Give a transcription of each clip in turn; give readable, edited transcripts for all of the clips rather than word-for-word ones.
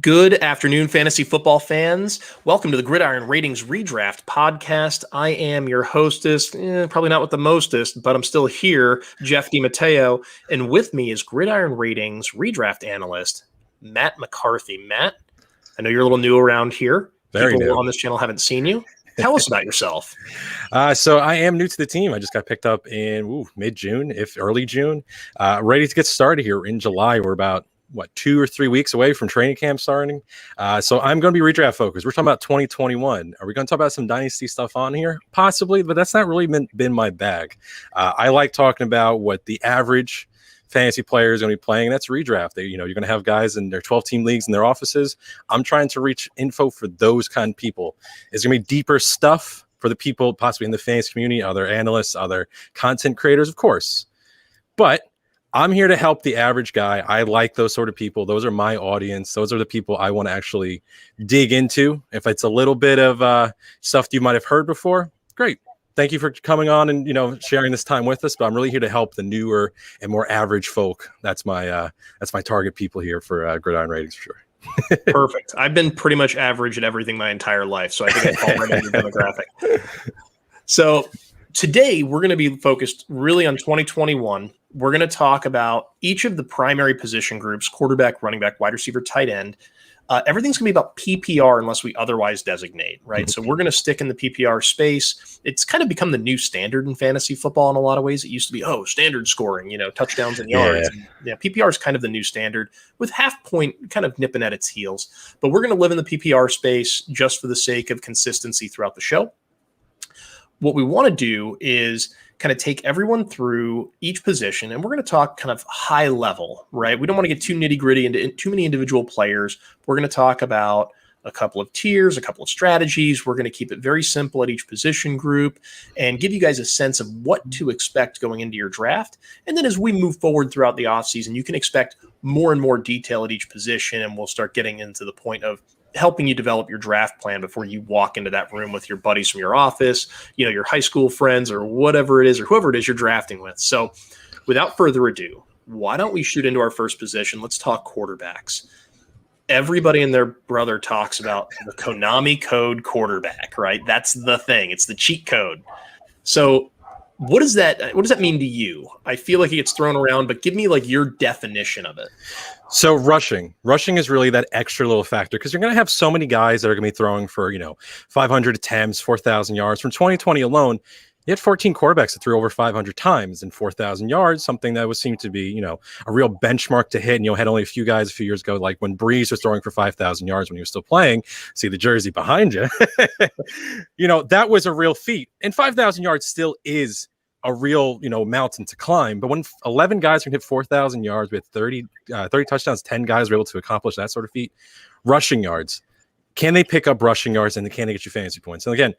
Good afternoon, fantasy football fans. Welcome to the Gridiron Ratings ReDraft Podcast. I am your hostess, probably not with the mostest, but I'm still here, Jeff DiMatteo, and with me is Gridiron Ratings ReDraft analyst, Matt McCarthy. Matt, I know you're a little new around here. Very People new. on this channel haven't seen you. Tell us about yourself. So I am new to the team. I just got picked up in mid-June, if early June. Ready to get started here in July. We're about 2 or 3 weeks away from training camp starting. So I'm going to be redraft focused. We're talking about 2021. Are we going to talk about some dynasty stuff on here? Possibly, but that's not really been my bag. I like talking about what the average fantasy player is going to be playing. And that's redraft. You're going to have guys in their 12-team leagues in their offices. I'm trying to reach info for those kind of people. It's going to be deeper stuff for the people possibly in the fantasy community, other analysts, other content creators, of course. But I'm here to help the average guy. I like those sort of people. Those are my audience. Those are the people I want to actually dig into. If it's a little bit of stuff you might have heard before, great. Thank you for coming on and sharing this time with us. But I'm really here to help the newer and more average folk. That's my target people here for Gridiron Ratings for sure. Perfect. I've been pretty much average at everything my entire life, so I think I fall right into the demographic. So today we're going to be focused really on 2021. We're going to talk about each of the primary position groups: quarterback, running back, wide receiver, tight end. Everything's going to be about PPR unless we otherwise designate, right? Mm-hmm. So we're going to stick in the PPR space. It's kind of become the new standard in fantasy football in a lot of ways. It used to be, standard scoring, touchdowns and yards. Yeah. And, PPR is kind of the new standard with half point kind of nipping at its heels. But we're going to live in the PPR space just for the sake of consistency throughout the show. What we want to do is kind of take everyone through each position, and we're going to talk kind of high level, right? We don't want to get too nitty gritty into too many individual players. We're going to talk about a couple of tiers, a couple of strategies. We're going to keep it very simple at each position group and give you guys a sense of what to expect going into your draft. And then as we move forward throughout the offseason, you can expect more and more detail at each position, and we'll start getting into the point of helping you develop your draft plan before you walk into that room with your buddies from your office, your high school friends or whatever it is, or whoever it is you're drafting with. So without further ado, why don't we shoot into our first position? Let's talk quarterbacks. Everybody and their brother talks about the Konami code quarterback, right? That's the thing. It's the cheat code. So what does that mean to you? I feel like it gets thrown around, but give me your definition of it. So rushing is really that extra little factor because you're going to have so many guys that are going to be throwing for, 500 attempts, 4,000 yards. From 2020 alone, you had 14 quarterbacks that threw over 500 times and 4,000 yards, something that seemed to be, a real benchmark to hit. And, had only a few guys a few years ago, like when Breeze was throwing for 5,000 yards when he was still playing. See the jersey behind you. That was a real feat. And 5,000 yards still is a real, mountain to climb. But when 11 guys can hit 4,000 yards with 30 touchdowns, 10 guys are able to accomplish that sort of feat. Rushing yards. Can they pick up rushing yards and can they get you fantasy points? And again,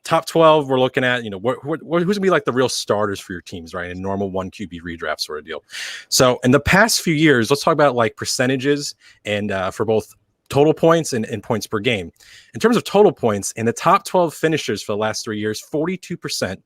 top 12, we're looking at, who's going to be like the real starters for your teams, right? In normal 1 QB redraft sort of deal. So in the past few years, let's talk about percentages and for both total points and points per game. In terms of total points, in the top 12 finishers for the last 3 years, 42%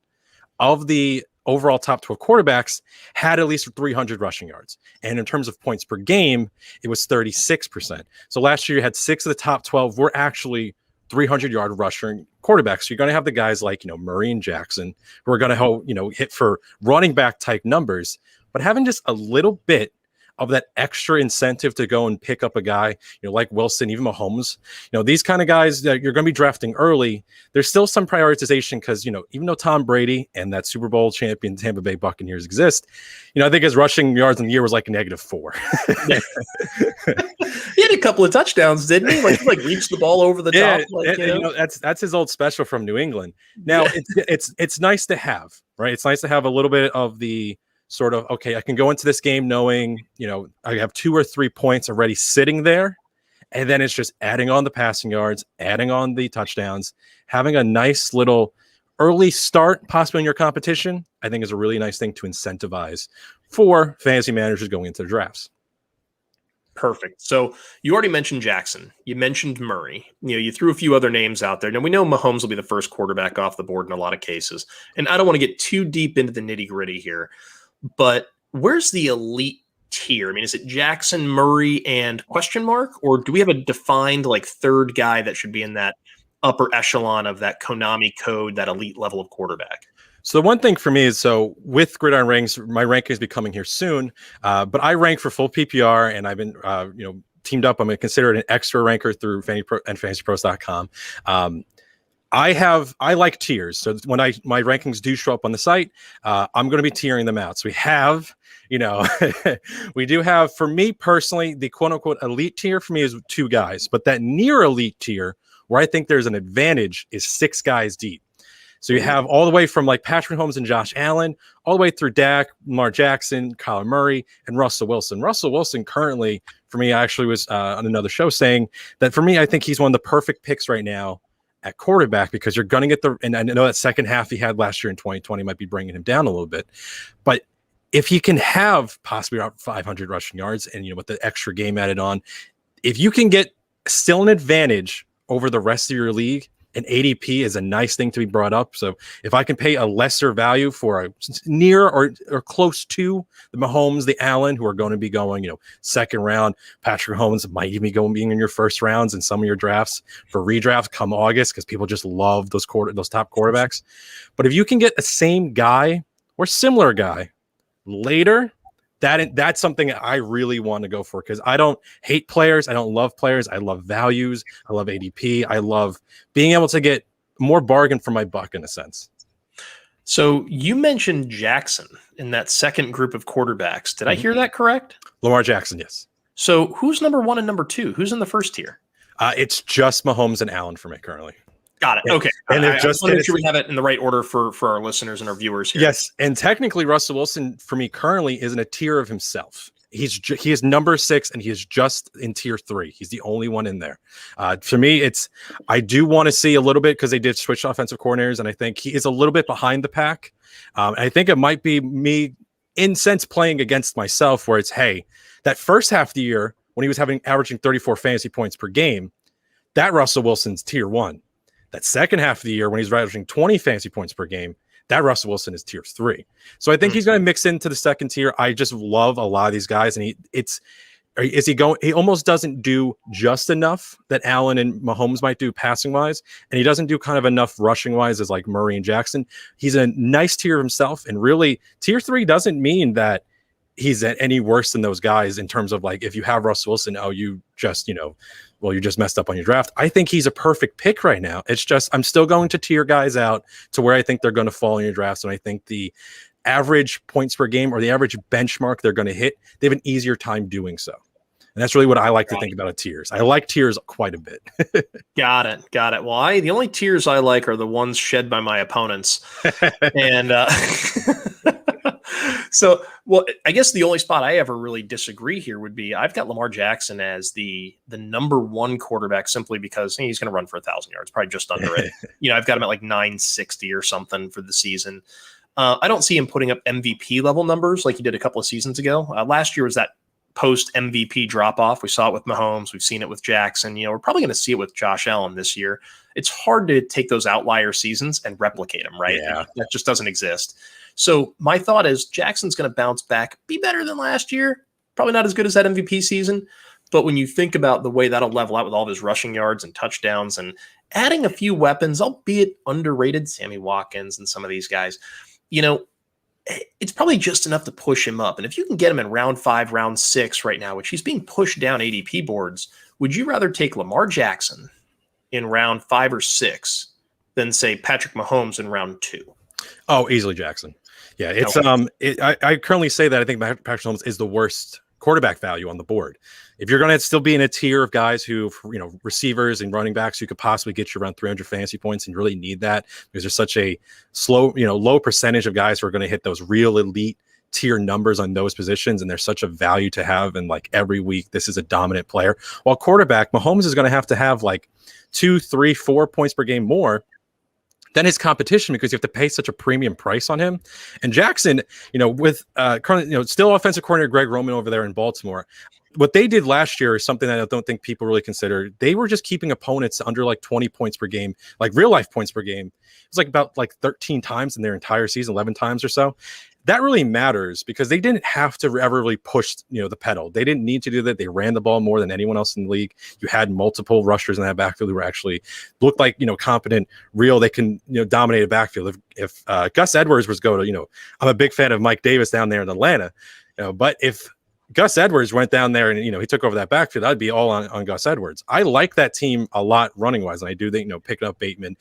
of the overall top 12 quarterbacks had at least 300 rushing yards. And in terms of points per game, it was 36%. So last year you had 6 of the top 12 were actually 300-yard rushing quarterbacks. So you're going to have the guys like, Murray and Jackson who are going to, hit for running back type numbers, but having just a little bit of that extra incentive to go and pick up a guy, like Wilson, even Mahomes, these kind of guys that you're going to be drafting early, there's still some prioritization because, even though Tom Brady and that Super Bowl champion Tampa Bay Buccaneers exist, I think his rushing yards in the year was -4. He had a couple of touchdowns, didn't he? He reached the ball over the top. That's his old special from New England. Now it's nice to have, right? It's nice to have a little bit of the sort of, okay, I can go into this game knowing, I have 2 or 3 points already sitting there. And then it's just adding on the passing yards, adding on the touchdowns, having a nice little early start possibly in your competition, I think is a really nice thing to incentivize for fantasy managers going into drafts. Perfect. So you already mentioned Jackson. You mentioned Murray. You threw a few other names out there. Now we know Mahomes will be the first quarterback off the board in a lot of cases. And I don't want to get too deep into the nitty gritty here, but where's the elite tier? I mean, is it Jackson, Murray, and question mark, or do we have a defined like third guy that should be in that upper echelon of that Konami code, that elite level of quarterback? So the one thing for me is, so with Gridiron Ratings, my ranking is becoming here soon, but I rank for full PPR, and I've been, teamed up. I'm going to consider it an extra ranker through fantasypros.com. I like tiers. So when my rankings do show up on the site, I'm going to be tiering them out. So we have, we do have, for me personally, the quote unquote elite tier for me is 2 guys, but that near elite tier where I think there's an advantage is 6 guys deep. So you have all the way from like Patrick Mahomes and Josh Allen, all the way through Dak, Lamar Jackson, Kyler Murray, and Russell Wilson. Russell Wilson currently, for me, I actually was on another show saying that for me, I think he's one of the perfect picks right now at quarterback, because you're going to get and I know that second half he had last year in 2020 might be bringing him down a little bit, but if he can have possibly around 500 rushing yards and, with the extra game added on, if you can get still an advantage over the rest of your league, an ADP is a nice thing to be brought up. So if I can pay a lesser value for a near or close to the Mahomes, the Allen, who are going to be going, second round, Patrick Mahomes might even be being in your first rounds in some of your drafts for redraft come August, because people just love those top quarterbacks. But if you can get a same guy or similar guy later, that's something I really want to go for, because I don't hate players. I don't love players. I love values. I love ADP. I love being able to get more bargain for my buck in a sense. So you mentioned Jackson in that second group of quarterbacks. Did I hear that correct? Lamar Jackson, yes. So who's number 1 and number 2? Who's in the first tier? It's just Mahomes and Allen for me currently. Got it. Yeah. Okay. And I just want to make sure we have it in the right order for our listeners and our viewers here. Yes. And technically, Russell Wilson for me currently is in a tier of himself. He is number 6, and he is just in tier 3. He's the only one in there. For me, I do want to see a little bit, because they did switch offensive coordinators, and I think he is a little bit behind the pack. I think it might be me, in sense, playing against myself, where it's, hey, that first half of the year when he was averaging 34 fantasy points per game, that Russell Wilson's tier 1. That second half of the year when he's averaging 20 fantasy points per game, that Russell Wilson is tier 3. So I think he's going to mix into the second tier. I just love a lot of these guys, and he almost doesn't do just enough that Allen and Mahomes might do passing wise, and he doesn't do kind of enough rushing wise as like Murray and Jackson. He's a nice tier of himself, and really tier 3 doesn't mean that he's any worse than those guys in terms of like, if you have Russell Wilson, you just, you just messed up on your draft. I think he's a perfect pick right now. It's just, I'm still going to tier guys out to where I think they're going to fall in your drafts. And I think the average points per game or the average benchmark they're going to hit, they have an easier time doing so. And that's really what I like to think about tiers. I like tiers quite a bit. Got it. Well, the only tiers I like are the ones shed by my opponents. And so, I guess the only spot I ever really disagree here would be, I've got Lamar Jackson as the number 1 quarterback, simply because he's going to run for 1,000 yards, probably just under it. I've got him at like 960 or something for the season. I don't see him putting up MVP level numbers like he did a couple of seasons ago. Last year was that post MVP drop off. We saw it with Mahomes. We've seen it with Jackson. We're probably going to see it with Josh Allen this year. It's hard to take those outlier seasons and replicate them, right? Yeah. That just doesn't exist. So my thought is Jackson's going to bounce back, be better than last year. Probably not as good as that MVP season. But when you think about the way that'll level out with all of his rushing yards and touchdowns and adding a few weapons, albeit underrated, Sammy Watkins and some of these guys, it's probably just enough to push him up. And if you can get him in round 5, round 6 right now, which he's being pushed down ADP boards, would you rather take Lamar Jackson in round 5 or 6 than, say, Patrick Mahomes in round 2? Oh, easily Jackson. Yeah, it's I currently say that I think Patrick Mahomes is the worst quarterback value on the board. If you're going to still be in a tier of guys who, receivers and running backs who could possibly get you around 300 fantasy points, and you really need that because there's such a low percentage of guys who are going to hit those real elite tier numbers on those positions, and there's such a value to have. And like every week, this is a dominant player. While quarterback, Mahomes is going to have like 2, 3, 4 points per game more than his competition, because you have to pay such a premium price on him. And Jackson, with currently, still offensive coordinator Greg Roman over there in Baltimore, what they did last year is something that I don't think people really consider. They were just keeping opponents under like 20 points per game, like real life points per game. It was like about 13 times in their entire season, 11 times or so. that really matters because they didn't have to ever really push, the pedal. They didn't need to do that. They ran the ball more than anyone else in the league. You had multiple rushers in that backfield who were actually looked like, competent, real. They can, dominate a backfield. If Gus Edwards was I'm a big fan of Mike Davis down there in Atlanta, but if Gus Edwards went down there and, he took over that backfield, I'd be all on Gus Edwards. I like that team a lot running wise. And I do think, picking up Bateman,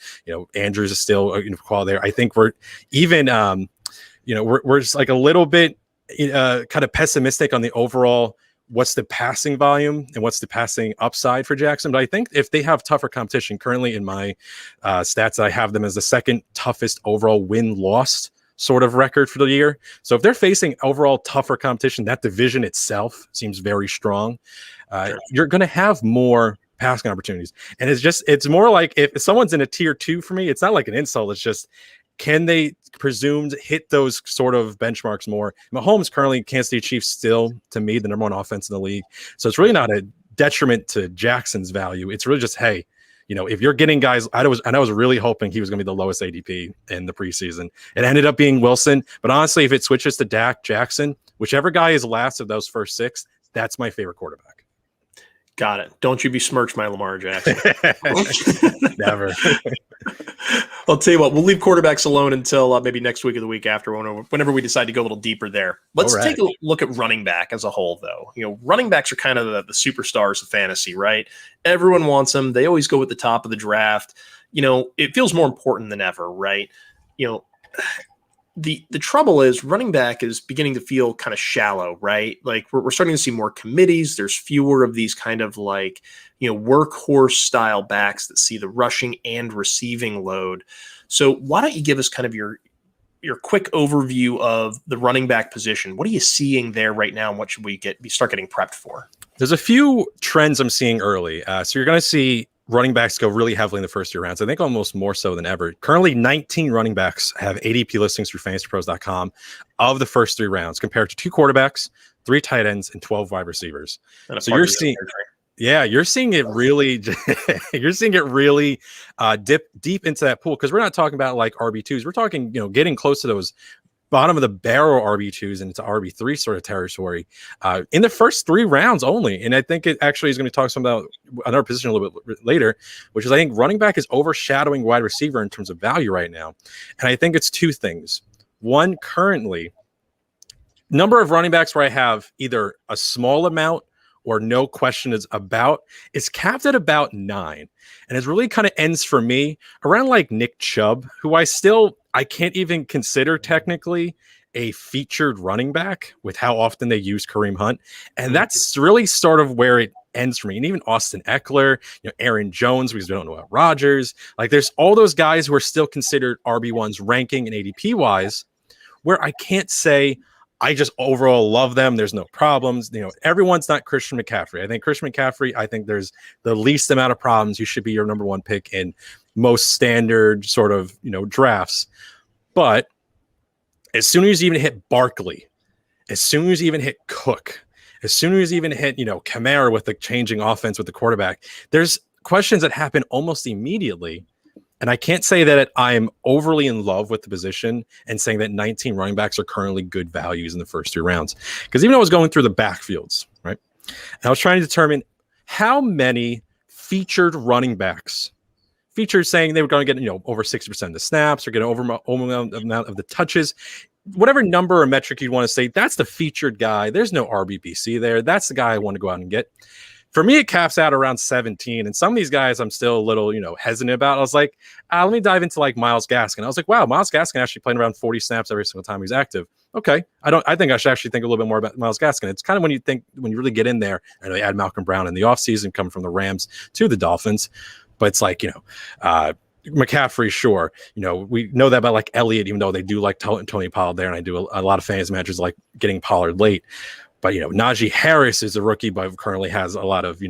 Andrews is still quality there. I think we're even, we're just like a little bit kind of pessimistic on the overall, what's the passing volume and what's the passing upside for Jackson. But I think if they have tougher competition, currently in my stats, I have them as the second toughest overall win-loss sort of record for the year. So if they're facing overall tougher competition, that division itself seems very strong. Sure. You're going to have more passing opportunities. And it's more like if someone's in a tier 2 for me, it's not like an insult. It's just, can they presumed hit those sort of benchmarks more? Mahomes currently, Kansas City Chiefs still, to me, the number 1 offense in the league. So it's really not a detriment to Jackson's value. It's really just, hey, if you're getting guys, I was really hoping he was going to be the lowest ADP in the preseason. It ended up being Wilson. But honestly, if it switches to Dak, Jackson, whichever guy is last of those first 6, that's my favorite quarterback. Got it. Don't you besmirch my Lamar Jackson. Never. I'll tell you what, we'll leave quarterbacks alone until maybe next week or the week after, whenever we decide to go a little deeper there. Let's take a look at running back as a whole, though. Running backs are kind of the superstars of fantasy, right? Everyone wants them. They always go at the top of the draft. It feels more important than ever, right? The trouble is running back is beginning to feel kind of shallow, right? Like we're starting to see more committees. There's fewer of these kind of like, workhorse style backs that see the rushing and receiving load. So why don't you give us kind of your quick overview of the running back position? What are you seeing there right now, and what should we start getting prepped for? There's a few trends I'm seeing early. So you're going to see running backs go really heavily in the first 3 rounds. I think almost more so than ever. Currently, 19 running backs have ADP listings through fantasypros.com of the first 3 rounds, compared to 2 quarterbacks, 3 tight ends, and 12 wide receivers. So you're seeing, you're seeing it really, dip deep into that pool, because we're not talking about like RB2s. We're talking, getting close to those bottom of the barrel RB2s and into RB3 sort of territory in the first 3 rounds only. And I think it actually is going to talk some about another position a little bit later, which is I think running back is overshadowing wide receiver in terms of value right now. And I think it's 2 things. One, currently, number of running backs where I have either a small amount or no question is capped at about 9. And it really kind of ends for me around like Nick Chubb, who I can't even consider technically a featured running back with how often they use Kareem Hunt. And that's really sort of where it ends for me. And even Austin Eckler, Aaron Jones, because we don't know about Rodgers. Like there's all those guys who are still considered RB1s ranking and ADP wise, where I can't say I just overall love them. There's no problems. Everyone's not Christian McCaffrey. I think Christian McCaffrey, there's the least amount of problems. You should be your number 1 pick in most standard sort of, drafts. But as soon as you even hit Barkley, as soon as you even hit Cook, as soon as you even hit, Kamara with the changing offense with the quarterback, there's questions that happen almost immediately. And I can't say that I'm overly in love with the position and saying that 19 running backs are currently good values in the first 3 rounds. Because even though I was going through the backfields, right, and I was trying to determine how many featured running backs, featured saying they were going to get, over 60% of the snaps or get an over amount of the touches, whatever number or metric you want to say, that's the featured guy. There's no RBBC there. That's the guy I want to go out and get. For me, it caps out around 17. And some of these guys I'm still a little, hesitant about. I was like, let me dive into like Myles Gaskin. I was like, wow, Myles Gaskin actually playing around 40 snaps every single time he's active. Okay. I think I should actually think a little bit more about Myles Gaskin. It's kind of when you really get in there, and they add Malcolm Brown in the offseason, coming from the Rams to the Dolphins. But it's like, McCaffrey, sure. We know that about like Elliott, even though they do like Tony Pollard there. And I do a lot of fantasy managers like getting Pollard late. But, Najee Harris is a rookie, but currently has a lot of,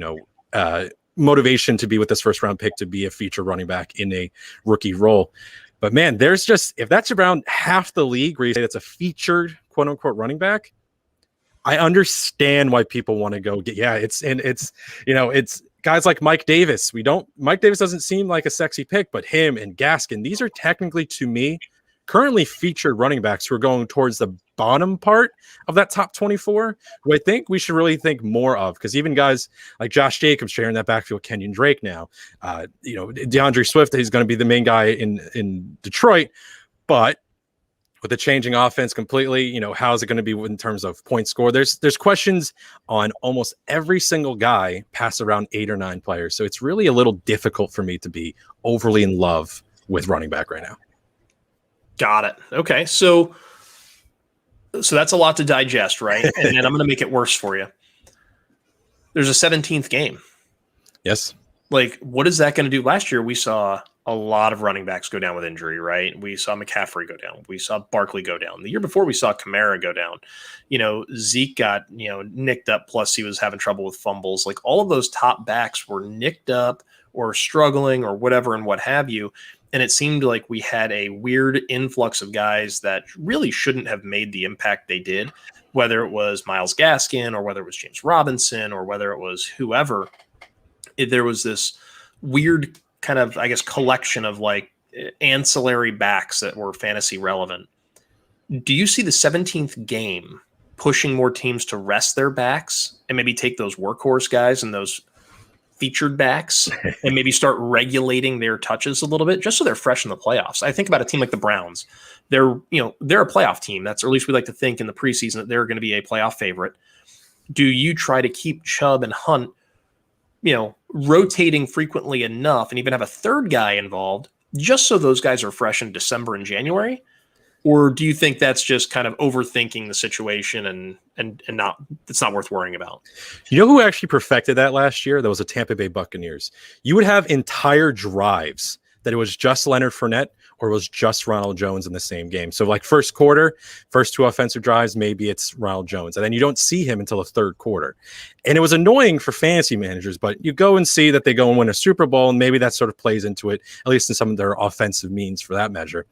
motivation to be with this first round pick to be a feature running back in a rookie role. But man, there's just, if that's around half the league where you say that's a featured quote unquote running back, I understand why people want to go get, it's guys like Mike Davis. Mike Davis doesn't seem like a sexy pick, but him and Gaskin, these are technically to me currently featured running backs who are going towards the bottom part of that top 24, who I think we should really think more of, because even guys like Josh Jacobs sharing that backfield, Kenyon Drake now, DeAndre Swift is going to be the main guy in Detroit, but with the changing offense completely, how is it going to be in terms of points scored? There's questions on almost every single guy past around 8 or 9 players. So it's really a little difficult for me to be overly in love with running back right now. Got it. Okay. So that's a lot to digest, right? And then I'm going to make it worse for you. There's a 17th game. Yes. Like, what is that going to do? Last year, we saw a lot of running backs go down with injury, right? We saw McCaffrey go down. We saw Barkley go down. The year before, we saw Kamara go down. Zeke got, nicked up, plus he was having trouble with fumbles. Like, all of those top backs were nicked up or struggling or whatever and what have you. And it seemed like we had a weird influx of guys that really shouldn't have made the impact they did, whether it was Myles Gaskin or whether it was James Robinson or whether it was whoever. There was this weird kind of, I guess, collection of like ancillary backs that were fantasy relevant. Do you see the 17th game pushing more teams to rest their backs and maybe take those workhorse guys and those featured backs and maybe start regulating their touches a little bit just so they're fresh in the playoffs? I think about a team like the Browns. They're a playoff team. That's, or at least we like to think in the preseason, that they're going to be a playoff favorite. Do you try to keep Chubb and Hunt, rotating frequently enough and even have a third guy involved just so those guys are fresh in December and January? Or do you think that's just kind of overthinking the situation and not, it's not worth worrying about? You know who actually perfected that last year? That was the Tampa Bay Buccaneers. You would have entire drives that it was just Leonard Fournette or it was just Ronald Jones in the same game. So like first quarter, first 2 offensive drives, maybe it's Ronald Jones. And then you don't see him until the third quarter. And it was annoying for fantasy managers, but you go and see that they go and win a Super Bowl, and maybe that sort of plays into it, at least in some of their offensive means for that measure.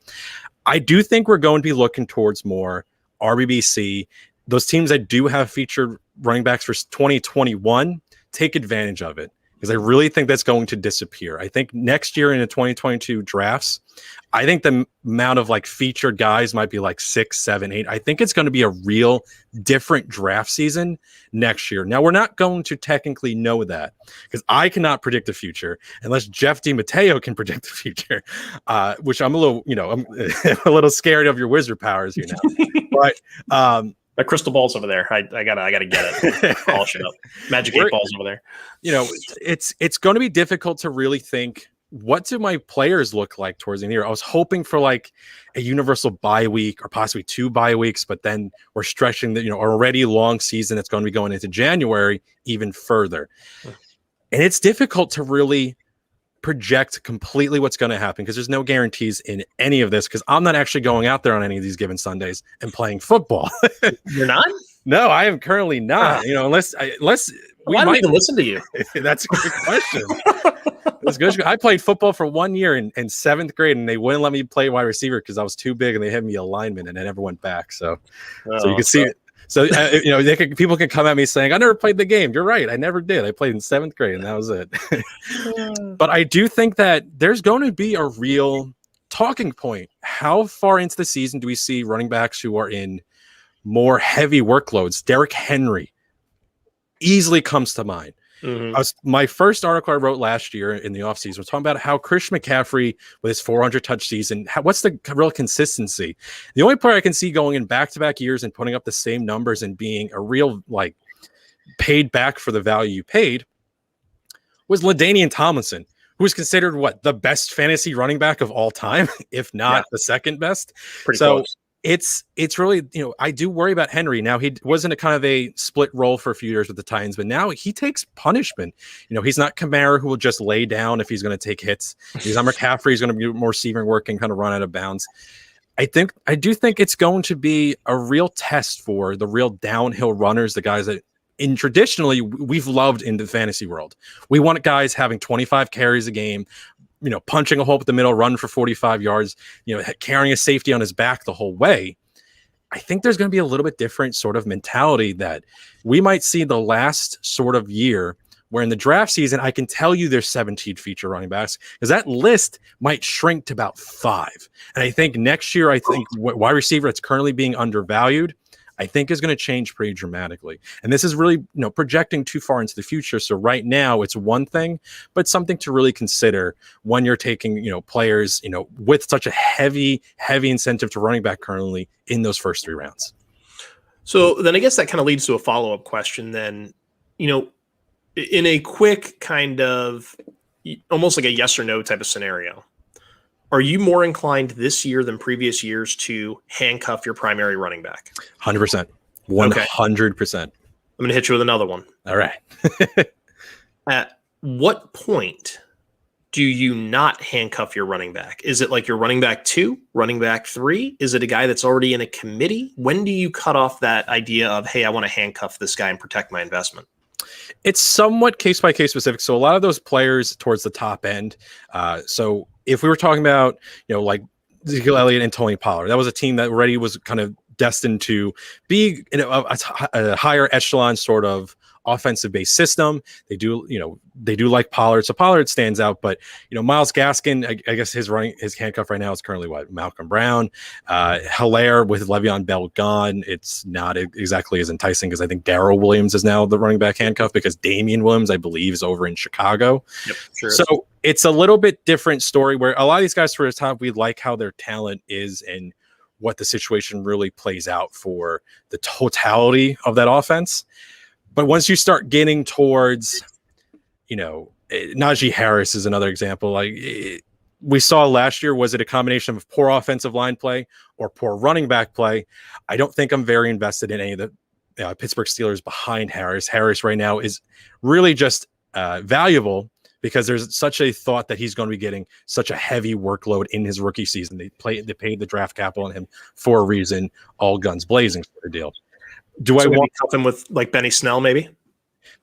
I do think we're going to be looking towards more RBBC. Those teams that do have featured running backs for 2021, take advantage of it, because I really think that's going to disappear. I think next year in the 2022 drafts, I think the amount of like featured guys might be like 6, 7, 8. I think it's going to be a real different draft season next year. Now, we're not going to technically know that because I cannot predict the future unless Jeff DiMatteo can predict the future, which I'm a little, I'm a little scared of your wizard powers, But that crystal ball's over there. I gotta get it. Polish it up. Magic 8 balls over there. It's going to be difficult to really think, what do my players look like towards the end of the year? I was hoping for like a universal bye week or possibly 2 bye weeks, but then we're stretching the already long season that's going to be going into January even further. And it's difficult to really project completely what's going to happen because there's no guarantees in any of this, because I'm not actually going out there on any of these given Sundays and playing football. You're not? No, I am currently not. Unless why do we even listen to you? That's a good question. I played football for 1 year in 7th grade, and they wouldn't let me play wide receiver because I was too big, and they had me a lineman, and I never went back. So you can see it. So people can come at me saying, I never played the game. You're right. I never did. I played in 7th grade, and that was it. But I do think that there's going to be a real talking point. How far into the season do we see running backs who are in more heavy workloads? Derrick Henry easily comes to mind. My first article I wrote last year in the offseason was talking about how Christian McCaffrey, with his 400 touch season, what's the real consistency? The only player I can see going in back-to-back years and putting up the same numbers and being a real, like, paid back for the value you paid was LaDainian Tomlinson, who is considered, the best fantasy running back of all time, if not the second best. Pretty close. It's really, I do worry about Henry. Now, he wasn't a kind of a split role for a few years with the Titans, but now he takes punishment. He's not Kamara, who will just lay down if he's going to take hits. He's not McCaffrey. He's going to be more receiving work and kind of run out of bounds. I do think it's going to be a real test for the real downhill runners, the guys that traditionally we've loved in the fantasy world. We want guys having 25 carries a game, punching a hole up the middle, run for 45 yards, carrying a safety on his back the whole way. I think there's going to be a little bit different sort of mentality that we might see the last sort of year Where in the draft season, I can tell you there's 17 feature running backs because that list might shrink to about 5. And I think next year, wide receiver that's currently being undervalued, I think is going to change pretty dramatically. And this is really, projecting too far into the future. So right now it's one thing, but something to really consider when you're taking, players, with such a heavy incentive to running back currently in those first 3 rounds. So then I guess that kind of leads to a follow-up question then, in a quick kind of almost like a yes or no type of scenario. Are you more inclined this year than previous years to handcuff your primary running back? 100%. 100%. I'm going to hit you with another one. All right. At what point do you not handcuff your running back? Is it like your running back 2, running back 3? Is it a guy that's already in a committee? When do you cut off that idea of, hey, I want to handcuff this guy and protect my investment? It's somewhat case-by-case specific. So a lot of those players towards the top end. So if we were talking about, like Ezekiel Elliott and Tony Pollard, that was a team that already was kind of destined to be a higher echelon sort of offensive-based system. They do like Pollard, so Pollard stands out. But Myles Gaskin, I guess his handcuff right now is currently Malcolm Brown. Hilaire with Le'Veon Bell gone, it's not exactly as enticing because I think Darrell Williams is now the running back handcuff because Damian Williams, I believe, is over in Chicago. Yep, sure. So it's a little bit different story where a lot of these guys for the top, we like how their talent is and what the situation really plays out for the totality of that offense. But once you start getting towards, Najee Harris is another example. Like we saw last year, was it a combination of poor offensive line play or poor running back play? I don't think I'm very invested in any of the Pittsburgh Steelers behind Harris. Harris right now is really just valuable because there's such a thought that he's going to be getting such a heavy workload in his rookie season. They paid the draft capital on him for a reason, all guns blazing sort of deal. Do I want to help him with like Benny Snell? Maybe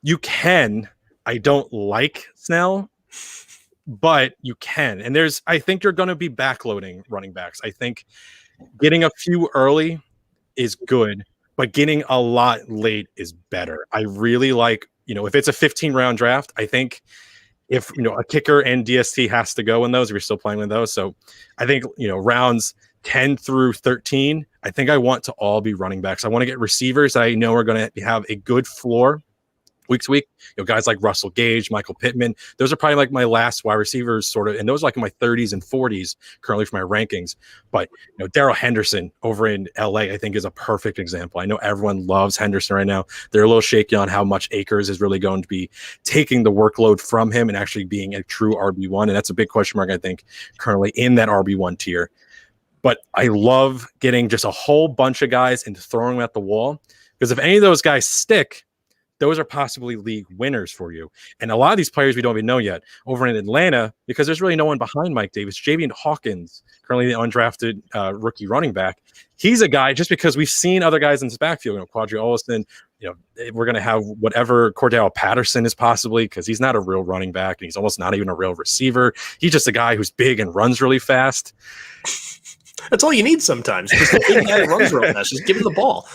you can. I don't like Snell, but you can. And I think you're going to be backloading running backs. I think getting a few early is good, but getting a lot late is better. I really like, if it's a 15-round draft, I think if, a kicker and DST has to go in those, if you're still playing with those. So I think, rounds 10 through 13, I think I want to all be running backs. I want to get receivers that I know are going to have a good floor week to week. Guys like Russell Gage, Michael Pittman, those are probably like my last wide receivers sort of, and those are like in my 30s and 40s currently for my rankings. But, Darrell Henderson over in LA, I think is a perfect example. I know everyone loves Henderson right now. They're a little shaky on how much Akers is really going to be taking the workload from him and actually being a true RB1. And that's a big question mark, I think, currently in that RB1 tier. But I love getting just a whole bunch of guys and throwing them at the wall because if any of those guys stick, those are possibly league winners for you. And a lot of these players we don't even know yet over in Atlanta because there's really no one behind Mike Davis. Javian Hawkins, currently the undrafted rookie running back. He's a guy just because we've seen other guys in this backfield, Quadri Olson, we're going to have whatever Cordell Patterson is possibly because he's not a real running back and he's almost not even a real receiver. He's just a guy who's big and runs really fast. That's all you need sometimes. Just a big guy that runs real fast. Just give him the ball.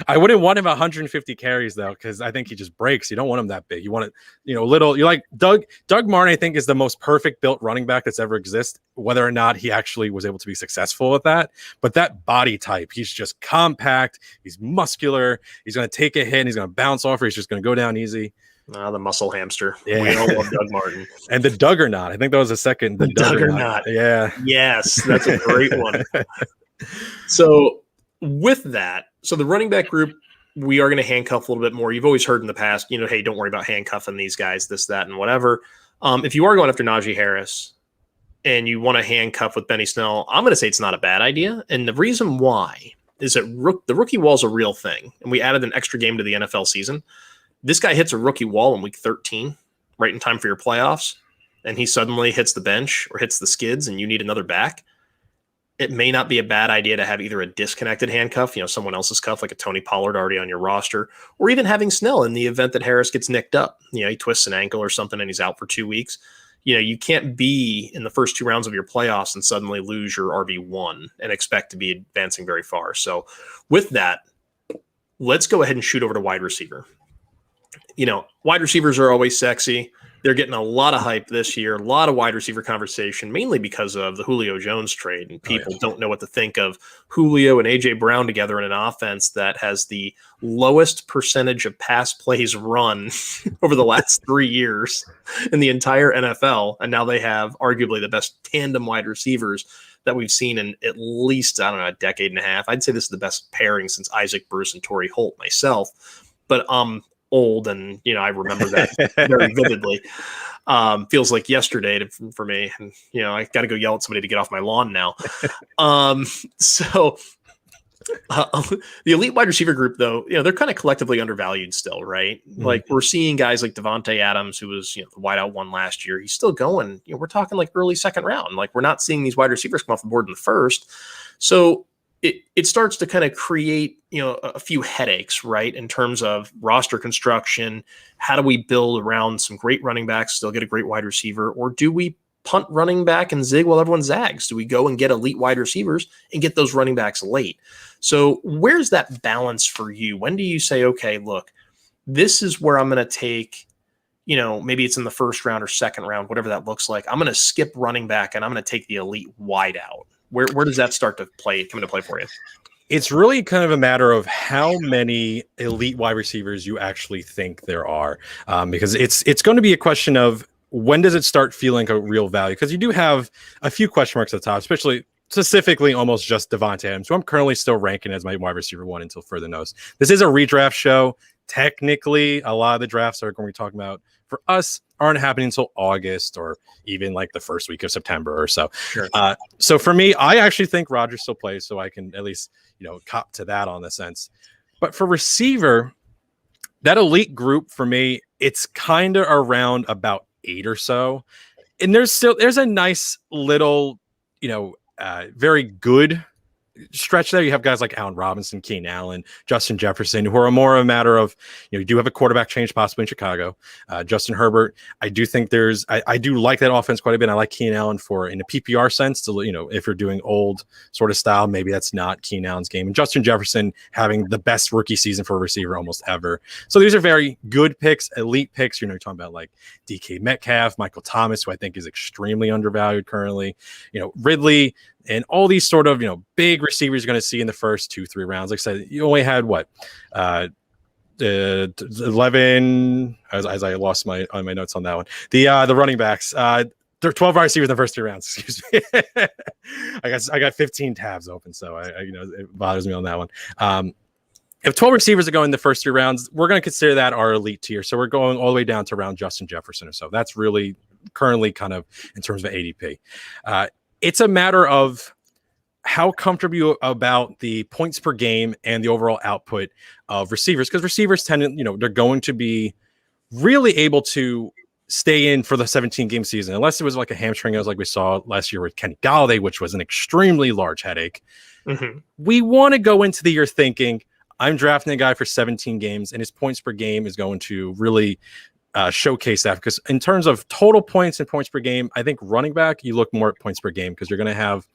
I wouldn't want him 150 carries though, because I think he just breaks. You don't want him that big. You want it, little. You like Doug Martin. I think is the most perfect built running back that's ever existed. Whether or not he actually was able to be successful with that, but that body type, he's just compact. He's muscular. He's going to take a hit. And he's going to bounce off, or he's just going to go down easy. The muscle hamster. Yeah. We all love Doug Martin. And the Duggernaut. I think that was the second. The Duggernaut. Yeah. Yes, that's a great one. So with that, the running back group, we are going to handcuff a little bit more. You've always heard in the past, hey, don't worry about handcuffing these guys, this, that, and whatever. If you are going after Najee Harris and you want to handcuff with Benny Snell, I'm going to say it's not a bad idea. And the reason why is that the rookie wall is a real thing. And we added an extra game to the NFL season. This guy hits a rookie wall in week 13, right in time for your playoffs, and he suddenly hits the bench or hits the skids and you need another back. It may not be a bad idea to have either a disconnected handcuff, someone else's cuff, like a Tony Pollard already on your roster, or even having Snell in the event that Harris gets nicked up. He twists an ankle or something and he's out for 2 weeks. You can't be in the first 2 rounds of your playoffs and suddenly lose your RB1 and expect to be advancing very far. So with that, let's go ahead and shoot over to wide receiver. Wide receivers are always sexy. They're getting a lot of hype this year, a lot of wide receiver conversation, mainly because of the Julio Jones trade. And people don't know what to think of Julio and A.J. Brown together in an offense that has the lowest percentage of pass plays run over the last 3 years in the entire NFL. And now they have arguably the best tandem wide receivers that we've seen in at least, a decade and a half. I'd say this is the best pairing since Isaac Bruce and Torrey Holt myself. But old, and I remember that very vividly. Feels like yesterday for me, and I got to go yell at somebody to get off my lawn now. The elite wide receiver group, though, they're kind of collectively undervalued still, right? Mm-hmm. Like we're seeing guys like Devontae Adams, who was the wideout one last year. He's still going. We're talking like early second round. Like we're not seeing these wide receivers come off the board in the first. So it starts to kind of create, a few headaches, right? In terms of roster construction, how do we build around some great running backs, still get a great wide receiver, or do we punt running back and zig while everyone zags? Do we go and get elite wide receivers and get those running backs late? So where's that balance for you? When do you say, okay, look, this is where I'm going to take, maybe it's in the first round or second round, whatever that looks like. I'm going to skip running back and I'm going to take the elite wide out. Where does that start to come into play for you? It's really kind of a matter of how many elite wide receivers you actually think there are, because it's going to be a question of when does it start feeling like a real value? Because you do have a few question marks at the top, specifically almost just Devontae Adams, who I'm currently still ranking as my wide receiver one until further notice. This is a redraft show. Technically, a lot of the drafts are going to be talking about for us aren't happening until August or even like the first week of September or so. Sure. So for me, I actually think Rodgers still plays, so I can at least cop to that on the sense. But for receiver, that elite group for me, it's kind of around about 8 or so, and there's a nice little very good stretch there. You have guys like Allen Robinson, Keenan Allen, Justin Jefferson, who are more a matter of, you do have a quarterback change possibly in Chicago. Justin Herbert, I do think I do like that offense quite a bit. I like Keenan Allen in a PPR sense to, if you're doing old sort of style, maybe that's not Keenan Allen's game. And Justin Jefferson having the best rookie season for a receiver almost ever. So these are very good picks, elite picks. You're talking about like DK Metcalf, Michael Thomas, who I think is extremely undervalued currently, Ridley, and all these sort of, big receivers you're going to see in the first 2-3 rounds. Like I said, you only had 11, as I lost my notes on that one. The running backs, there are 12 wide receivers in the first 3 rounds. Excuse me. I got 15 tabs open, so it bothers me on that one. If 12 receivers are going in the first 3 rounds, we're going to consider that our elite tier. So we're going all the way down to around Justin Jefferson or so. That's really currently kind of in terms of ADP. It's a matter of how comfortable you about the points per game and the overall output of receivers, because receivers tend to, they're going to be really able to stay in for the 17-game season, unless it was like a hamstring, like we saw last year with Kenny Galladay, which was an extremely large headache. Mm-hmm. We want to go into the year thinking, I'm drafting a guy for 17 games, and his points per game is going to really showcase that, because in terms of total points and points per game, I think running back, you look more at points per game, because you're going to have,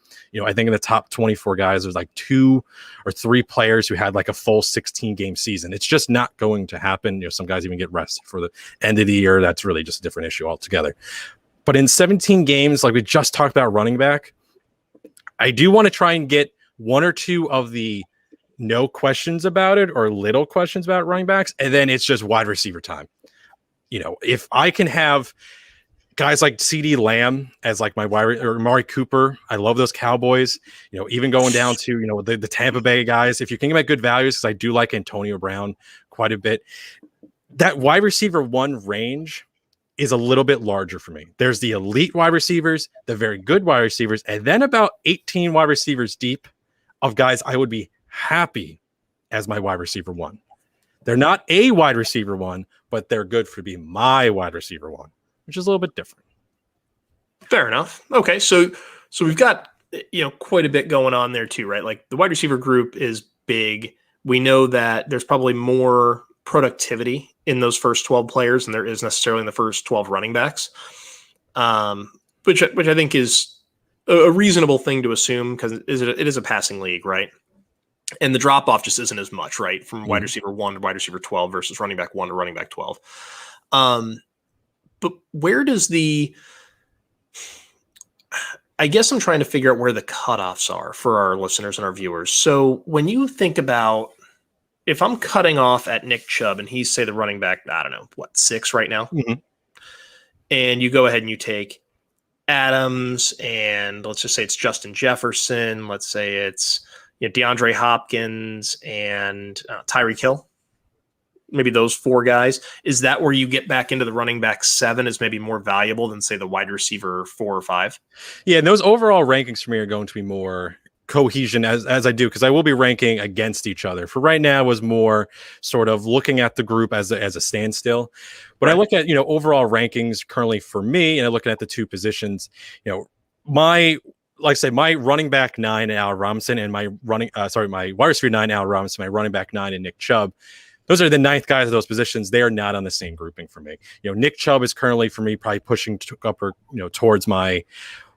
I think in the top 24 guys, there's like 2 or 3 players who had like a full 16-game season. It's just not going to happen. Some guys even get rested for the end of the year. That's really just a different issue altogether. But in 17 games, like we just talked about running back, I do want to try and get 1 or 2 of the no questions about it or little questions about running backs, and then it's just wide receiver time. If I can have guys like CeeDee Lamb as like my wide, or Amari Cooper, I love those Cowboys, even going down to, the Tampa Bay guys, if you can get good values, because I do like Antonio Brown quite a bit, that wide receiver 1 range is a little bit larger for me. There's the elite wide receivers, the very good wide receivers, and then about 18 wide receivers deep of guys I would be happy as my wide receiver 1. They're not a wide receiver 1, but they're good for being my wide receiver 1, which is a little bit different. Fair enough. Okay, so we've got quite a bit going on there too, right? Like the wide receiver group is big. We know that there's probably more productivity in those first 12 players than there is necessarily in the first 12 running backs, which I think is a reasonable thing to assume, because it is a passing league, right? And the drop off just isn't as much, right? From wide receiver 1 to wide receiver 12 versus running back 1 to running back 12. But where does I guess I'm trying to figure out where the cutoffs are for our listeners and our viewers. So when you think about, if I'm cutting off at Nick Chubb and he's, say, the running back, I don't know, 6 right now? Mm-hmm. And you go ahead and you take Adams, and let's just say it's Justin Jefferson. Let's say it's DeAndre Hopkins and Tyreek Hill. Maybe those 4 guys. Is that where you get back into the running back 7 is maybe more valuable than, say, the wide receiver 4 or 5? Yeah, and those overall rankings for me are going to be more cohesion as I do, because I will be ranking against each other. For right now was more sort of looking at the group as a standstill. When I look at overall rankings currently for me, and I look at the 2 positions, my running back 9 Allen Robinson and my wide receiver 9 Allen Robinson, my running back 9 and Nick Chubb. Those are the 9th guys of those positions. They are not on the same grouping for me. Nick Chubb is currently for me probably pushing towards my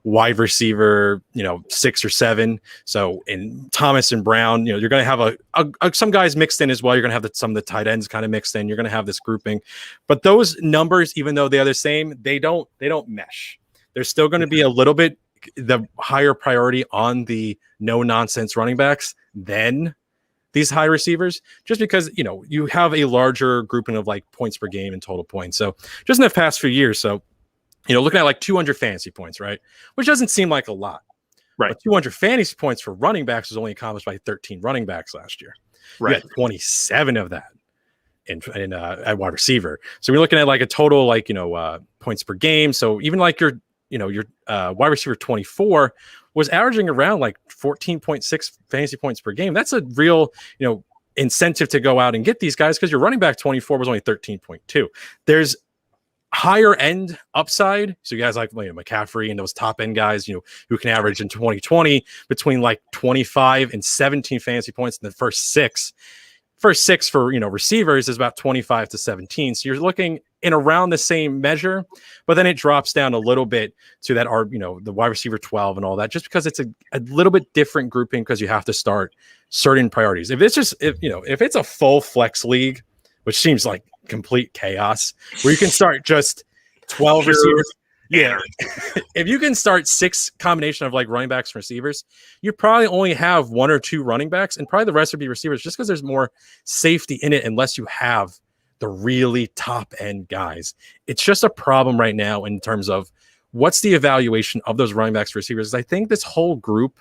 wide receiver, 6 or 7. So in Thomas and Brown, you're going to have some guys mixed in as well. You're going to have some of the tight ends kind of mixed in. You're going to have this grouping, but those numbers, even though they are the same, they don't mesh. There's still going to be a little bit the higher priority on the no nonsense running backs than these high receivers, just because, you have a larger grouping of like points per game and total points. So just in the past few years. So, looking at like 200 fantasy points, right? Which doesn't seem like a lot, right? But 200 fantasy points for running backs was only accomplished by 13 running backs last year. Right. We had 27 of that in at wide receiver. So we're looking at like a total, points per game. So even like your wide receiver 24 was averaging around like 14.6 fantasy points per game. That's a real, incentive to go out and get these guys, because your running back 24 was only 13.2. There's higher end upside. So you guys like McCaffrey and those top end guys, who can average in 2020 between like 25 and 17 fantasy points in the first six. First 6 for receivers is about 25 to 17. So you're looking in around the same measure, but then it drops down a little bit to that the wide receiver 12 and all that, just because it's a little bit different grouping, because you have to start certain priorities. If it's a full flex league, which seems like complete chaos, where you can start just 12 receivers. Yeah. If you can start 6 combination of like running backs and receivers, you probably only have 1 or 2 running backs, and probably the rest would be receivers, just because there's more safety in it, unless you have the really top end guys. It's just a problem right now in terms of what's the evaluation of those running backs, receivers. I think this whole group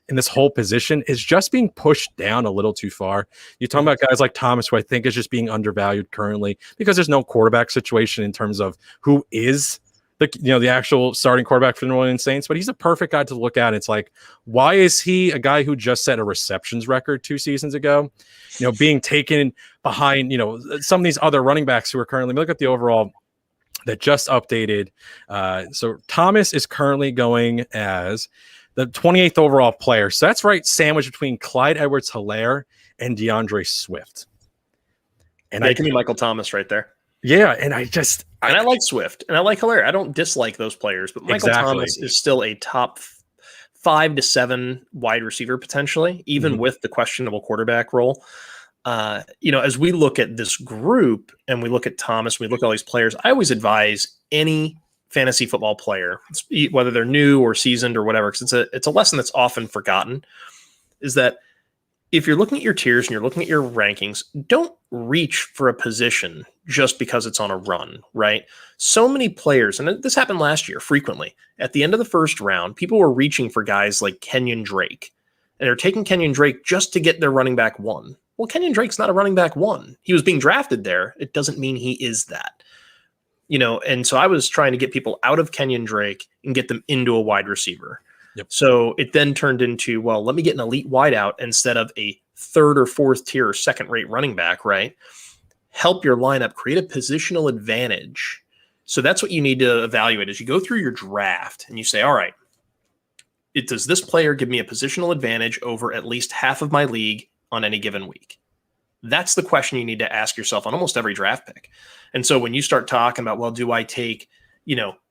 in this whole position is just being pushed down a little too far. You're talking about guys like Thomas, who I think is just being undervalued currently, because there's no quarterback situation in terms of who is the actual starting quarterback for the New Orleans Saints, but he's a perfect guy to look at. It's like, why is he a guy who just set a receptions record 2 seasons ago, being taken behind, some of these other running backs who are currently, look at the overall that just updated. So Thomas is currently going as the 28th overall player. So that's right, sandwiched between Clyde Edwards-Helaire and DeAndre Swift. And I can be Michael Thomas right there. Yeah, and I like Swift, and I like Helaire. I don't dislike those players, but Michael Thomas is still a top 5 to 7 wide receiver potentially, even with the questionable quarterback role. As we look at this group and we look at Thomas, we look at all these players, I always advise any fantasy football player, whether they're new or seasoned or whatever, because it's a lesson that's often forgotten, is that if you're looking at your tiers and you're looking at your rankings, don't reach for a position just because it's on a run, right? So many players, and this happened last year frequently, at the end of the first round, people were reaching for guys like Kenyon Drake, and they're taking Kenyon Drake just to get their running back 1. Well, Kenyon Drake's not a running back 1. He was being drafted there. It doesn't mean he is that. And so I was trying to get people out of Kenyon Drake and get them into a wide receiver. Yep. So it then turned into, well, let me get an elite wideout instead of a 3rd or 4th tier or 2nd-rate running back, right? Help your lineup, create a positional advantage. So that's what you need to evaluate as you go through your draft and you say, all right, does this player give me a positional advantage over at least half of my league on any given week? That's the question you need to ask yourself on almost every draft pick. And so when you start talking about, well, do I take,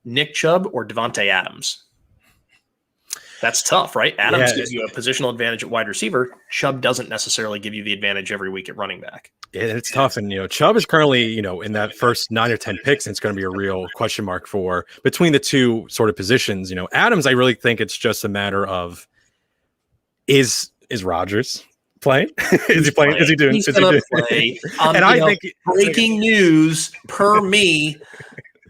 Nick Chubb or Devontae Adams? That's tough, right? Adams gives you a positional advantage at wide receiver. Chubb doesn't necessarily give you the advantage every week at running back. Yeah, it's tough. And, Chubb is currently, in that first 9 or 10 picks, and it's going to be a real question mark for between the two sort of positions. Adams, I really think it's just a matter of is Rodgers playing? Is he playing? Is he doing? He's going to play. And I think breaking news per me,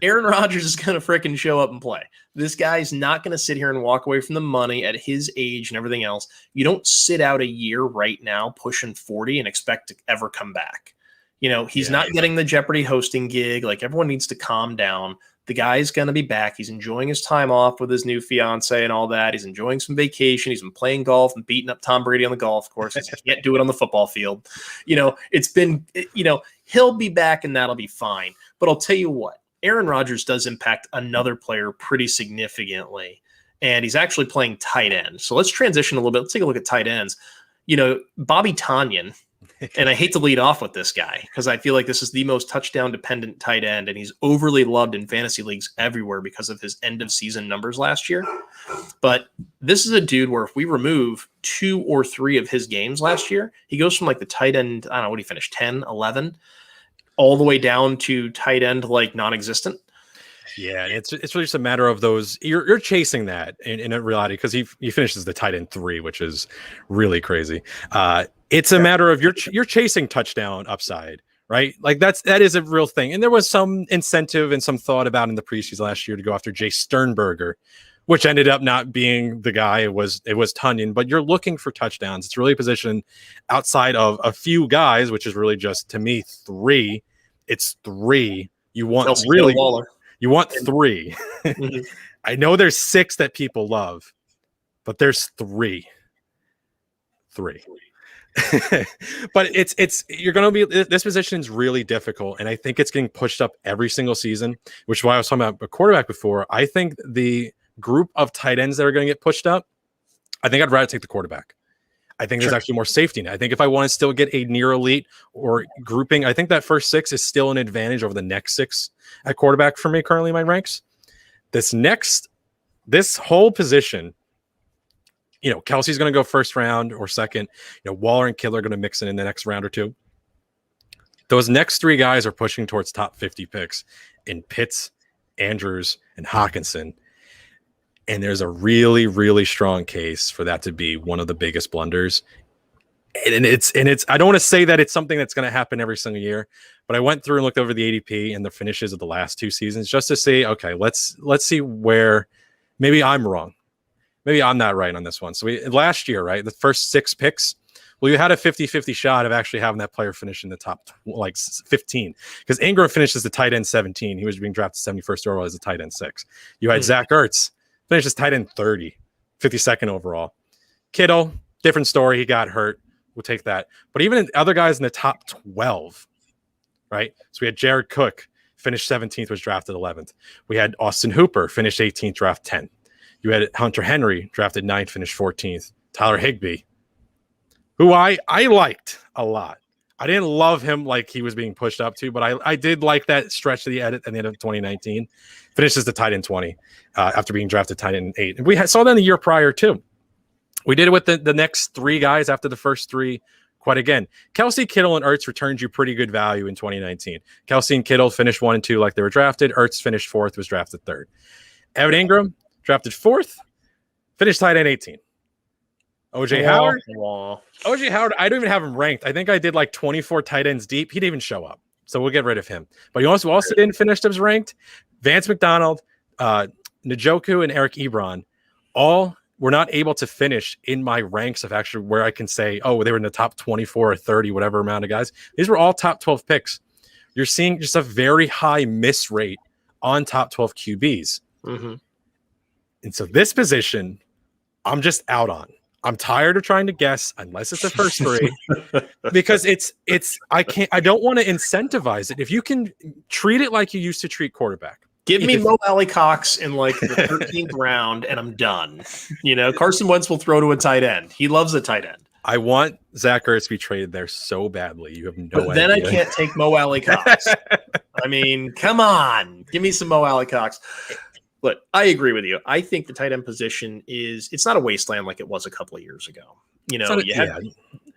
Aaron Rodgers is going to freaking show up and play. This guy's not going to sit here and walk away from the money at his age and everything else. You don't sit out a year right now pushing 40 and expect to ever come back. He's not getting the Jeopardy hosting gig. Like, everyone needs to calm down. The guy's going to be back. He's enjoying his time off with his new fiance and all that. He's enjoying some vacation. He's been playing golf and beating up Tom Brady on the golf course. He can't do it on the football field. It's been, he'll be back and that'll be fine. But I'll tell you what. Aaron Rodgers does impact another player pretty significantly, and he's actually playing tight end. So let's transition a little bit. Let's take a look at tight ends. Bobby Tonyan, and I hate to lead off with this guy because I feel like this is the most touchdown-dependent tight end, and he's overly loved in fantasy leagues everywhere because of his end-of-season numbers last year. But this is a dude where if we remove 2 or 3 of his games last year, he goes from like the tight end, I don't know, what he finished, 10, 11, all the way down to tight end like non-existent. Yeah, it's really just a matter of those. You're chasing that in reality because he finishes the tight end 3, which is really crazy. It's a matter of you're chasing touchdown upside, right? Like that is a real thing. And there was some incentive and some thought about in the preseason last year to go after Jay Sternberger, which ended up not being the guy. It was Tonyan, but you're looking for touchdowns. It's really a position outside of a few guys, which is really just, to me, 3. It's 3. You want Kelsey really Waller. You want 3. Mm-hmm. I know there's 6 that people love, but there's 3. But you're going to be, this position is really difficult. And I think it's getting pushed up every single season, which is why I was talking about a quarterback before. I think the group of tight ends that are going to get pushed up, I think I'd rather take the quarterback. I think there's actually more safety. I think if I want to still get a near elite or grouping, I think that first 6 is still an advantage over the next 6 at quarterback for me currently in my ranks. This whole position, Kelsey's going to go first round or second. Waller and Kittle are going to mix in the next round or 2. Those next 3 guys are pushing towards top 50 picks in Pitts, Andrews, and Hawkinson. And there's a really, really strong case for that to be one of the biggest blunders. And it's I don't want to say that it's something that's going to happen every single year, but I went through and looked over the ADP and the finishes of the last 2 seasons just to say, okay, let's see where maybe I'm wrong. Maybe I'm not right on this one. So last year, right, the first 6 picks, well, you had a 50-50 shot of actually having that player finish in the top 15 because Ingram finishes the tight end 17. He was being drafted 71st overall as a tight end 6. You had Zach Ertz finish as tight end 30, 52nd overall. Kittle, different story. He got hurt. We'll take that. But even other guys in the top 12, right? So we had Jared Cook, finished 17th, was drafted 11th. We had Austin Hooper, finished 18th, draft 10. You had Hunter Henry, drafted 9th, finished 14th. Tyler Higbee, who I liked a lot. I didn't love him like he was being pushed up to, but I did like that stretch to the edit at the end of 2019. Finishes the tight end 20 after being drafted tight end 8. And we saw that the year prior too. We did it with the next 3 guys after the first 3 quite again. Kelsey, Kittle, and Ertz returned you pretty good value in 2019. Kelsey and Kittle finished 1 and 2 like they were drafted. Ertz finished 4th, was drafted 3rd. Evan Ingram drafted 4th, finished tight end 18. OJ Howard. OJ Howard, I don't even have him ranked. I think I did like 24 tight ends deep. He didn't even show up. So we'll get rid of him. But he also didn't finish as ranked. Vance McDonald, Njoku, and Eric Ebron all were not able to finish in my ranks of actually where I can say, oh, they were in the top 24 or 30, whatever amount of guys. These were all top 12 picks. You're seeing just a very high miss rate on top 12 QBs. Mm-hmm. And so this position, I'm just out on. I'm tired of trying to guess unless it's the first 3 because I don't want to incentivize it. If you can treat it like you used to treat quarterback. Give me Mo Alley Cox in like the 13th round and I'm done. Carson Wentz will throw to a tight end. He loves a tight end. I want Zach Ertz to be traded there so badly. You have no idea. Then I can't take Mo Alley Cox. I mean, come on. Give me some Mo Alley Cox. Look, I agree with you. I think the tight end position it's not a wasteland like it was a couple of years ago. You had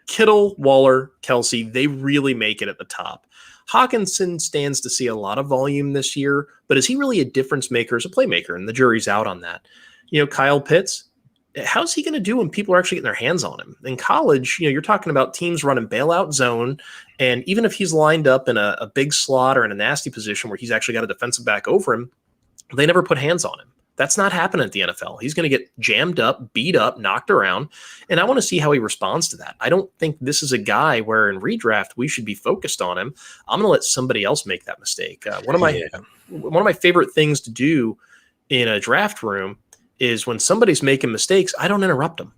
Kittle, Waller, Kelsey, they really make it at the top. Hawkinson stands to see a lot of volume this year, but is he really a difference maker as a playmaker? And the jury's out on that. Kyle Pitts, how's he going to do when people are actually getting their hands on him? In college, you're talking about teams running bailout zone, and even if he's lined up in a big slot or in a nasty position where he's actually got a defensive back over him, they never put hands on him. That's not happening at the NFL. He's going to get jammed up, beat up, knocked around, and I want to see how he responds to that. I don't think this is a guy where in redraft we should be focused on him. I'm going to let somebody else make that mistake. One of my favorite things to do in a draft room is when somebody's making mistakes, I don't interrupt them.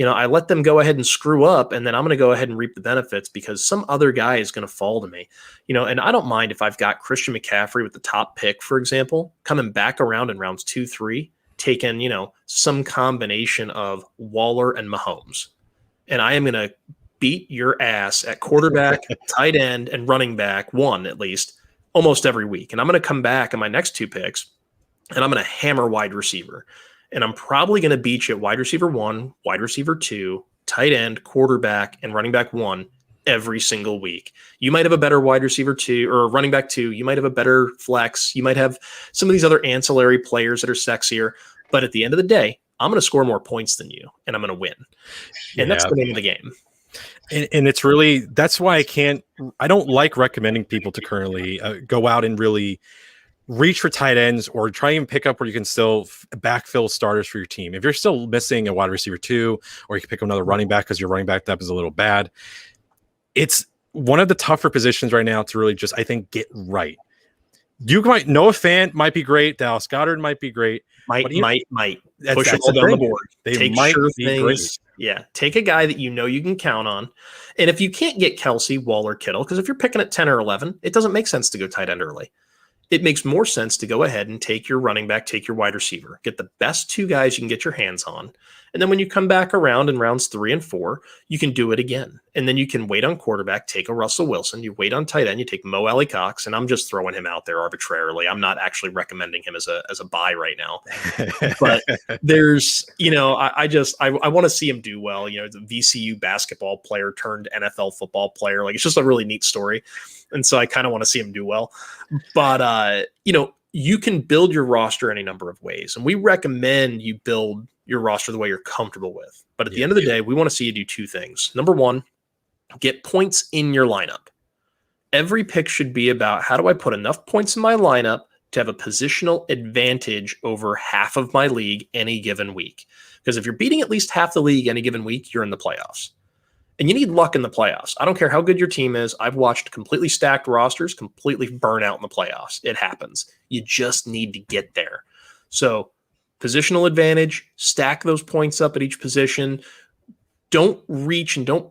I let them go ahead and screw up, and then I'm going to go ahead and reap the benefits because some other guy is going to fall to me. And I don't mind if I've got Christian McCaffrey with the top pick, for example, coming back around in rounds 2, 3, taking, some combination of Waller and Mahomes. And I am going to beat your ass at quarterback, tight end, and running back, one at least, almost every week. And I'm going to come back in my next 2 picks, and I'm going to hammer wide receiver. And I'm probably going to beat you at wide receiver 1, wide receiver 2, tight end, quarterback, and running back 1 every single week. You might have a better wide receiver 2 or running back 2. You might have a better flex. You might have some of these other ancillary players that are sexier. But at the end of the day, I'm going to score more points than you, and I'm going to win. And that's the name of the game. And it's really, that's why I don't like recommending people to currently go out and really reach for tight ends or try and pick up where you can still backfill starters for your team. If you're still missing a wide receiver 2, or you can pick another running back because your running back depth is a little bad. It's one of the tougher positions right now to really just, I think, get right. Noah Fant might be great. Dallas Goedert might be great. Might. Push them all down the board. They might be great. Yeah. Take a guy that you can count on. And if you can't get Kelsey, Waller, Kittle, because if you're picking at 10 or 11, it doesn't make sense to go tight end early. It makes more sense to go ahead and take your running back, take your wide receiver, get the best 2 guys you can get your hands on. And then when you come back around in rounds 3 and 4, you can do it again. And then you can wait on quarterback, take a Russell Wilson. You wait on tight end, you take Mo Alley Cox, and I'm just throwing him out there arbitrarily. I'm not actually recommending him as a buy right now. But there's, I want to see him do well. The VCU basketball player turned NFL football player. Like, it's just a really neat story. And so I kind of want to see him do well. But, you can build your roster any number of ways. And we recommend you build your roster the way you're comfortable with. But at the end of the day, we want to see you do 2 things. Number 1, get points in your lineup. Every pick should be about, how do I put enough points in my lineup to have a positional advantage over half of my league any given week? Because if you're beating at least half the league any given week, you're in the playoffs. And you need luck in the playoffs. I don't care how good your team is. I've watched completely stacked rosters completely burn out in the playoffs. It happens. You just need to get there. So positional advantage, stack those points up at each position. Don't reach and don't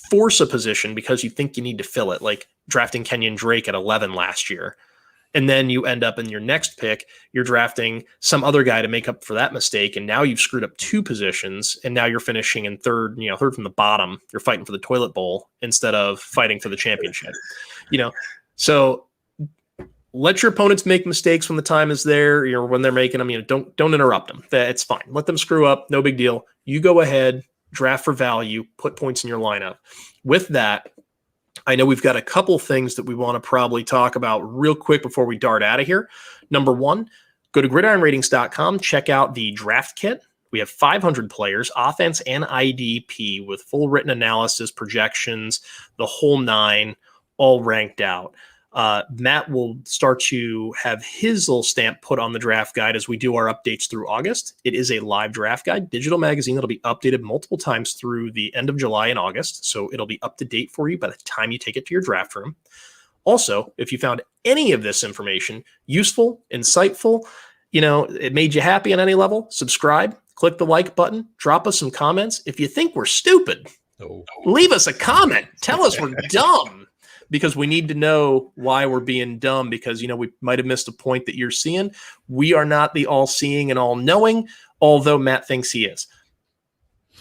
force a position because you think you need to fill it, like drafting Kenyon Drake at 11 last year. And then you end up in your next pick, you're drafting some other guy to make up for that mistake. And now you've screwed up 2 positions, and now you're finishing in third from the bottom. You're fighting for the toilet bowl instead of fighting for the championship. So let your opponents make mistakes when the time is there, when they're making them. Don't interrupt them. It's fine. Let them screw up. No big deal. You go ahead, draft for value, put points in your lineup. With that, I know we've got a couple things that we want to probably talk about real quick before we dart out of here. Number 1, go to gridironratings.com, check out the draft kit. We have 500 players, offense and IDP, with full written analysis, projections, the whole 9, all ranked out. Matt will start to have his little stamp put on the draft guide as we do our updates through August. It is a live draft guide, digital magazine that'll be updated multiple times through the end of July and August. So it'll be up to date for you by the time you take it to your draft room. Also, if you found any of this information useful, insightful, it made you happy on any level, subscribe, click the like button, drop us some comments. If you think we're stupid, leave us a comment. Tell us we're dumb. Because we need to know why we're being dumb, because, we might have missed a point that you're seeing. We are not the all-seeing and all-knowing, although Matt thinks he is.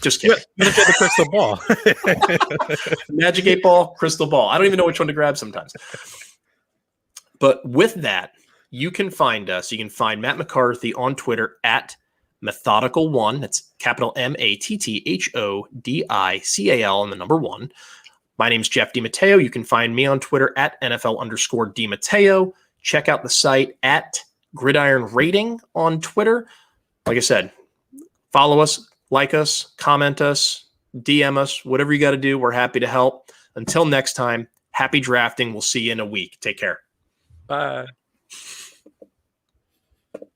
Just kidding. Look at the crystal ball. Magic 8 ball, crystal ball. I don't even know which one to grab sometimes. But with that, you can find us. You can find Matt McCarthy on Twitter at Methodical1. That's capital MATTHODICAL and the number 1. My name's Jeff DiMatteo. You can find me on Twitter at NFL_DiMatteo. Check out the site at Gridiron Rating on Twitter. Like I said, follow us, like us, comment us, DM us, whatever you got to do. We're happy to help. Until next time, happy drafting. We'll see you in a week. Take care. Bye.